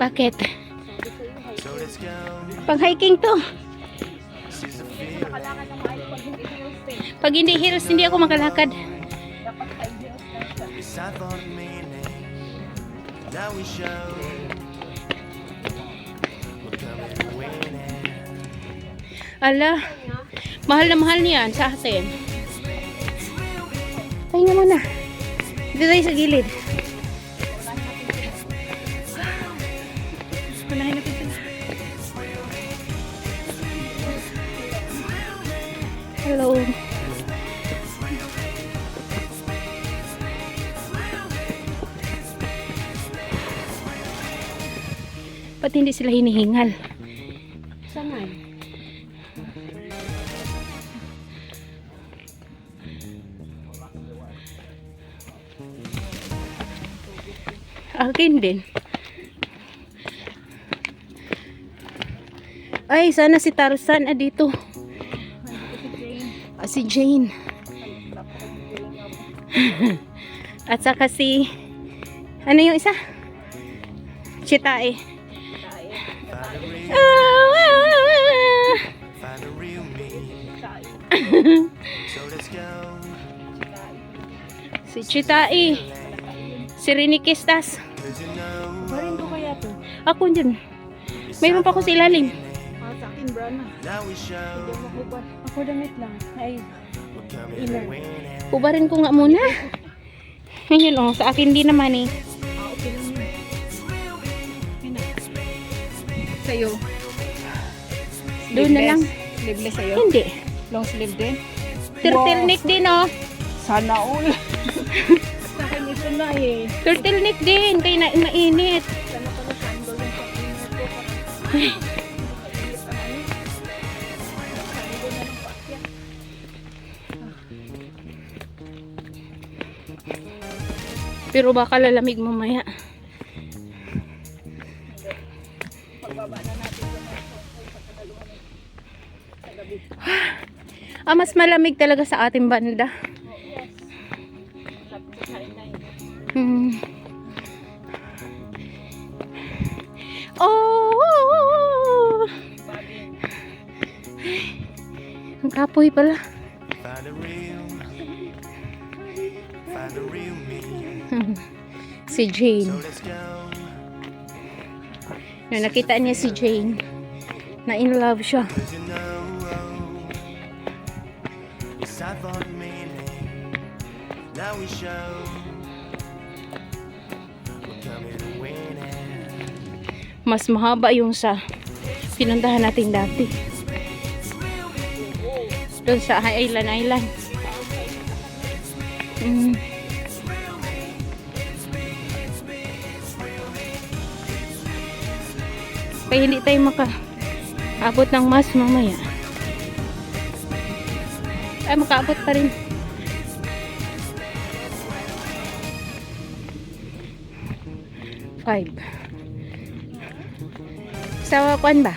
Bakit? Pang-hiking to. Pag hindi heels, hindi ako makalakad. Ala, mahal na mahal niyan sa atin. Pahinga muna. Dito tayo sa gilid. Unahin natin sila. Hello. Ba't hindi sila hinihingal? Saan? Akin din. Ay, sana si Tarzan dito. Si Jane. At saka si ano yung isa? Chitae. Si Chitae. Si Rinikistas. Marin ko kaya to? Ako dyan. Mayroon pa ako sa ilalim. Sa akin, Brana. Ako damit lang. Ay, inner. Ubarin ko nga muna. Ngayon o, sa akin din naman eh. Okay lang yun. Sa'yo. Doon na lang. Sleeveless sa'yo? Hindi. Long sleeve din? Turtleneck din o. Sana all. Sa akin ito na eh. Turtleneck din. Kaya mainit. Sana pala sandal yung pag-init ko. Pero baka lalamig mamaya. Pagbaba na natin mas malamig talaga sa ating banda. Oh! Ang kapoy pala. Si Jane. Nung nakita niya si Jane, na in love siya. Mas mahaba yung sa pinuntahan natin dati. Doon sa Island. Kaya hindi tayo makaabot ng mas mamaya. Ay, makaabot pa rin. Five. Sa kuan ba?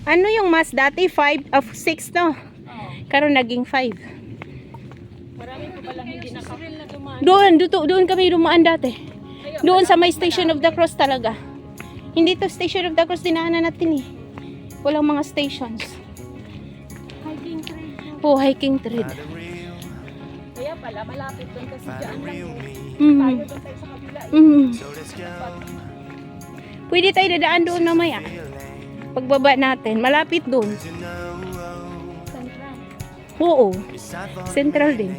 Ano yung mas dati? 5 of 6 no? Karon naging 5. Marami pa palang hindi dumaan. Doon kami dumaan dati. Doon sa may Station of the Cross talaga. Hindi to Station of the Cross dinaanan natin eh. Walang mga stations. Hiking trail. Oh, hiking trail. Kaya pala malapit doon kasi diyan lang. Tayo doon tayo sa kabila. Pwede tayo dadaan doon mamaya. Pagbaba natin, malapit doon. Central. Oo. Central din.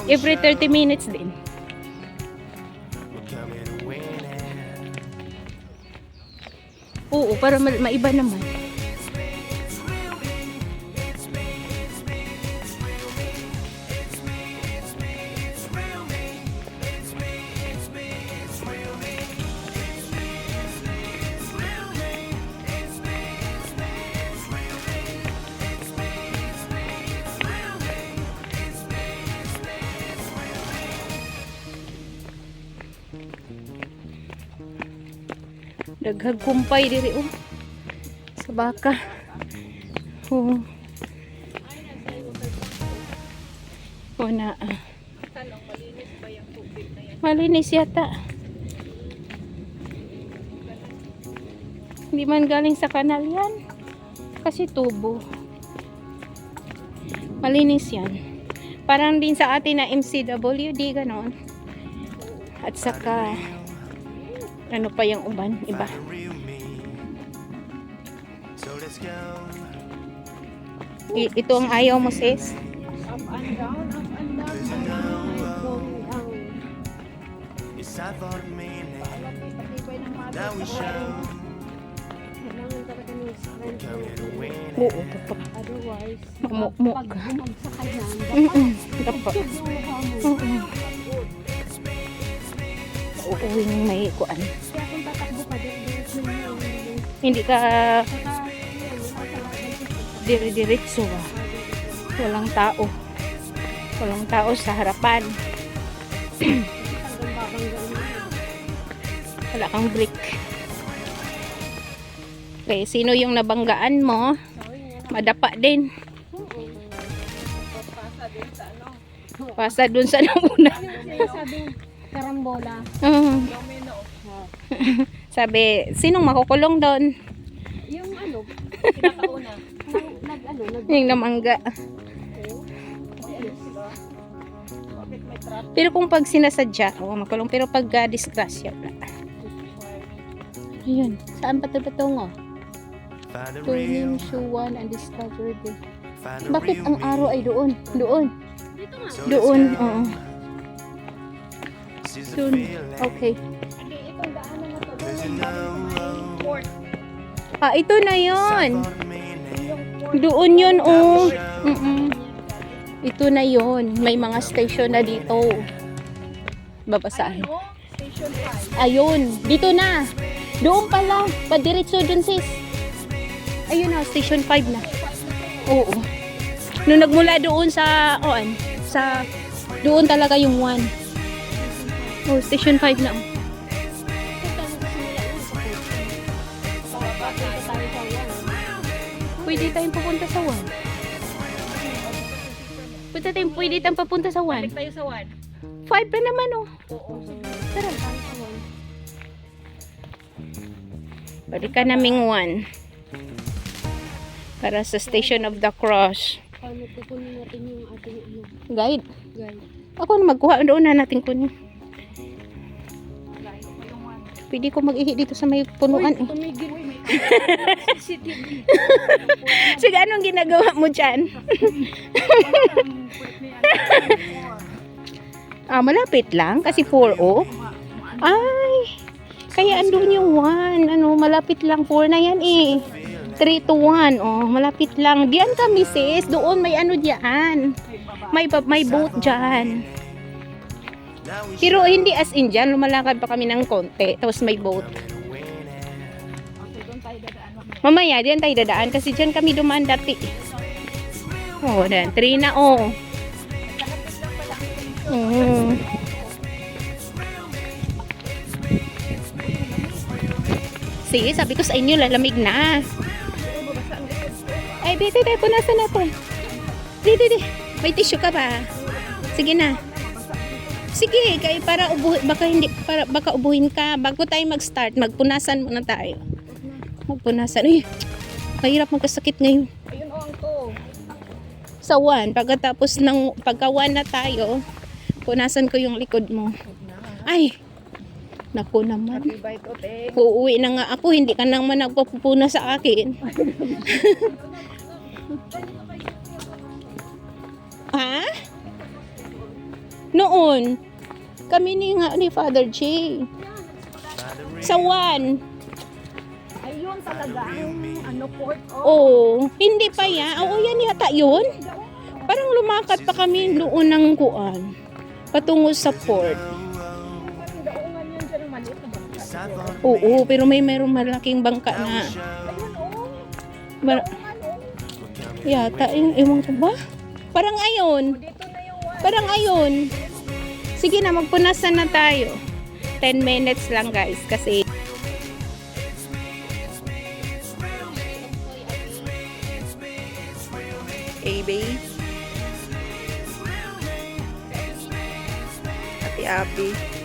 Every 30 minutes din. Oo, para maiba naman. Daghag kumpay diri oh. Sa baka. Oh. Na. Malinis yata. Hindi man galing sa kanal yan. Kasi tubo. Malinis yan. Parang din sa atin na MCWD ganon. At saka ano pa yung uban? Iba. Ito ang ayaw mo, sis? Up and down, up and down. Going down. Now we show. Kailangan talaga ng strength. Oo, dapat. Otherwise, Mamukmuk pag ka. bumagsak ka yan, Dapat. dapat. Uuwing may kuan. Kaya kung tatakbo ka, Hindi ka dire-diretso ba? Walang tao. Walang tao sa harapan. Wala kang break. Okay, sino yung nabanggaan mo? Madapa din. Pasa dun sa nauna. Sabing karambola. Sabi, sinong makukulong doon? Yung ano, pinakauna. Yung namangga. Pero kung pag sinasadya, makulong. Pero pag disgrasya, wala. Ayun. Saan pa ito patungo? Tuwing Shuwan and Discovery Bay. Bakit ang araw ay doon? Doon. Doon, oo. Doon. Okay. Itong daanan na to. Ah, ito na yon. Doon yun, oh. Ito na yon. May mga station na dito. Babasahin. Station 5. Ayun. Dito na. Doon pala. Padiretso dun, sis. Ayun na. Station 5 na. Oo. Nung nagmula doon sa, sa, doon talaga yung 1. Oh, station 5 na. Pwede tayong pupunta sa 1. Pwede tayong papunta sa 1. Balik tayo sa 1. 5 pa naman, oh. Oo, sige. Tara. Tayo sa 1. Balikan naming 1. Para sa Station of the Cross. Paano kukunin natin yung ating Guide. guide? Ako na magkuha. Doon na natin kunin. Pwede ko mag-ihi dito sa may punuan. Eh. Tumigil. CCTV. Sige, anong ginagawa mo dyan? Malapit lang. Kasi 4-0. Ay, kaya andun yung 1. Malapit lang. 4 na yan eh. 3-1. Oh, malapit lang. Diyan kami, sis. Doon may diyan. May boat dyan. Pero hindi as in dyan. Lumalakad pa kami ng konti. Tapos may boat. Mamaya, diyan tayo dadaan. Kasi dyan kami dumaan dati. Oh, dan 3 na, oh. Sige, sabi ko sa inyo, lalamig na. Ay, dito, punasan natin. Dito. May tissue ka ba? Sige na. Sige, kaya para baka ubuhin ka. Bago tayo mag-start, magpunasan muna tayo. Magpunasan. Uy, mahirap magkasakit ngayon. Ayun o ang to. Sa 1, pagkatapos ng pagka 1 na tayo, punasan ko yung likod mo. Ay, naku naman. Happy bite of egg. Uuwi na nga ako, hindi ka naman nagpapupuna sa akin. Ha? Noon, kami ni Father J. Sa 1. Ayun talaga ang port. Oh, hindi pa yan. Oo, yan yata yun. Parang lumakad pa kami doon ng kuan. Patungo sa port. Parang daungan yan dyan ang maliit na bangka. Oo, pero mayroong malaking bangka na. Ayun o. Yata, ewan ko ba? Parang ayon. Dito na yung 1. Parang ayon. Sige na, magpunasan na tayo. 10 minutes lang guys, kasi Ate Abby.